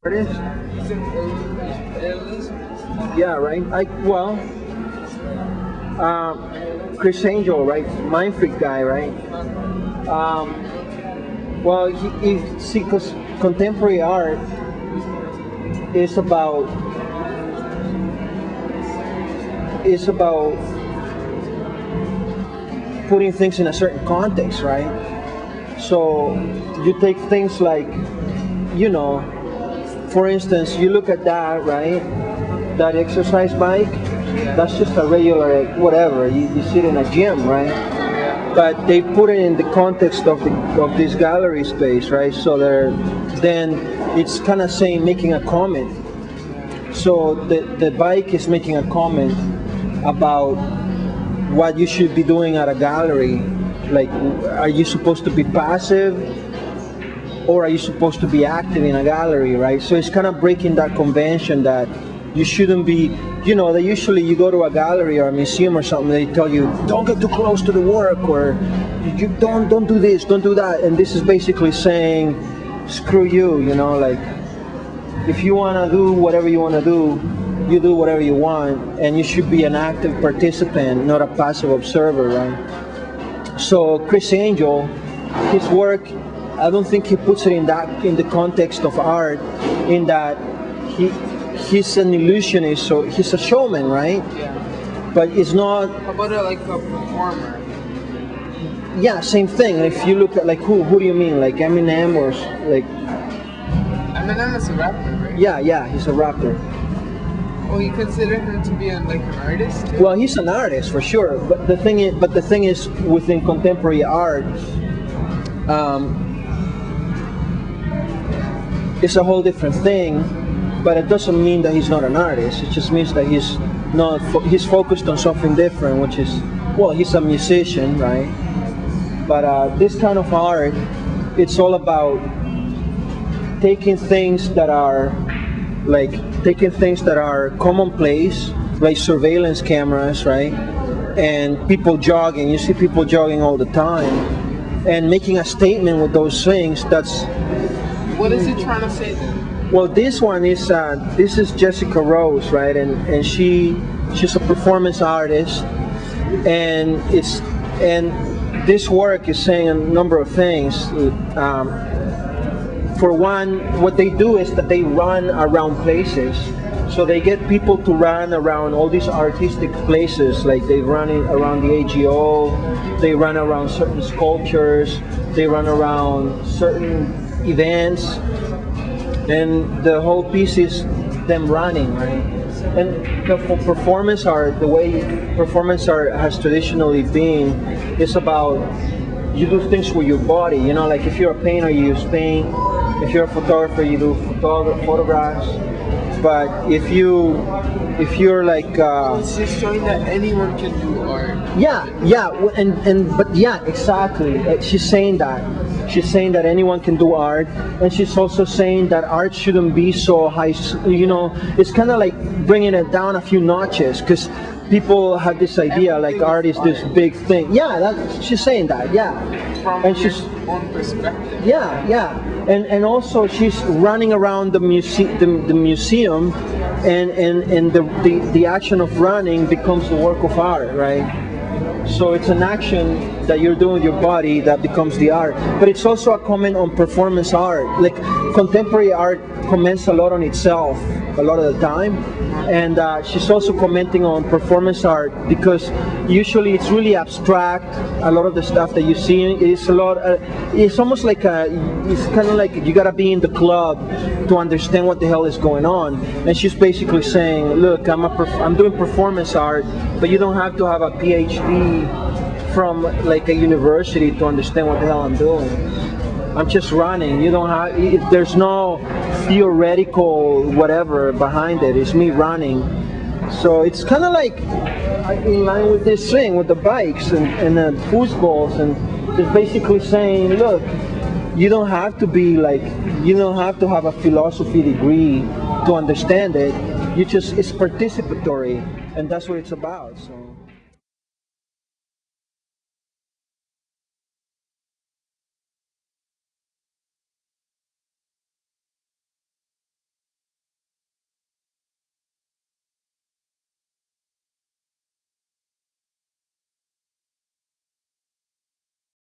artist? Yeah, right. Chris Angel, right? Mind Freak guy, right? Well, see, because contemporary art is about putting things in a certain context, right? So you take things like, you know, for instance, you look at that, right? That exercise bike, that's just a regular whatever. You sit in a gym, right? But they put it in the context of this gallery space, right? So then it's kind of saying, making a comment. So the bike is making a comment about what you should be doing at a gallery. Like, are you supposed to be passive, or are you supposed to be active in a gallery, right? So it's kind of breaking that convention that you shouldn't be, you know, that usually you go to a gallery or a museum or something, they tell you, don't get too close to the work, or you don't do this, don't do that. And this is basically saying, screw you, you know, like, if you want to do whatever you want to do, you do whatever you want, and you should be an active participant, not a passive observer, right? So Chris Angel, his work, I don't think he puts it in the context of art, in that he's an illusionist, so he's a showman, right? Yeah. But it's not. How about like a performer? Yeah, same thing. If you look at, like, who do you mean? Like Eminem, or like? Eminem is a rapper, right? Yeah, he's a rapper. Oh, you consider him to be like an artist? Well, he's an artist for sure. But the thing is, within contemporary art, it's a whole different thing. But it doesn't mean that he's not an artist. It just means that he's focused on something different, which is, well, he's a musician, right? But this kind of art, it's all about taking things that are commonplace, like surveillance cameras, right? And people jogging. You see people jogging all the time, and making a statement with those things. That's. What is he trying to say then? Well, this one is this is Jessica Rose, right? And she's a performance artist, and this work is saying a number of things. For one, what they do is that they run around places. So they get people to run around all these artistic places, like they run around the AGO, they run around certain sculptures, they run around certain events, and the whole piece is them running, right? And for performance art, the way performance art has traditionally been, is about, you do things with your body, you know, like if you're a painter, you use paint. If you're a photographer, you do photographs. But if you're like it's just showing that anyone can do art. But exactly. She's saying that anyone can do art, and she's also saying that art shouldn't be so high. You know, it's kind of like bringing it down a few notches, because people have this idea like art is this big thing. Yeah, she's saying that. Yeah, from she's own perspective. Yeah. And also she's running around the museum, and the action of running becomes the work of art, right? So it's an action that you're doing with your body that becomes the art. But it's also a comment on performance art. Like, contemporary art comments a lot on itself a lot of the time, and she's also commenting on performance art, because usually it's really abstract. A lot of the stuff that you see is it's almost like it's kind of like you gotta be in the club to understand what the hell is going on. And she's basically saying, look, I'm doing performance art, but you don't have to have a PhD from like a university to understand what the hell I'm doing. I'm just running. You don't have. There's no theoretical whatever behind it. It's me running. So it's kind of like in line with this thing with the bikes and the foosballs, and just basically saying, look, you don't have to be like, you don't have to have a philosophy degree to understand it. It's participatory, and that's what it's about. So.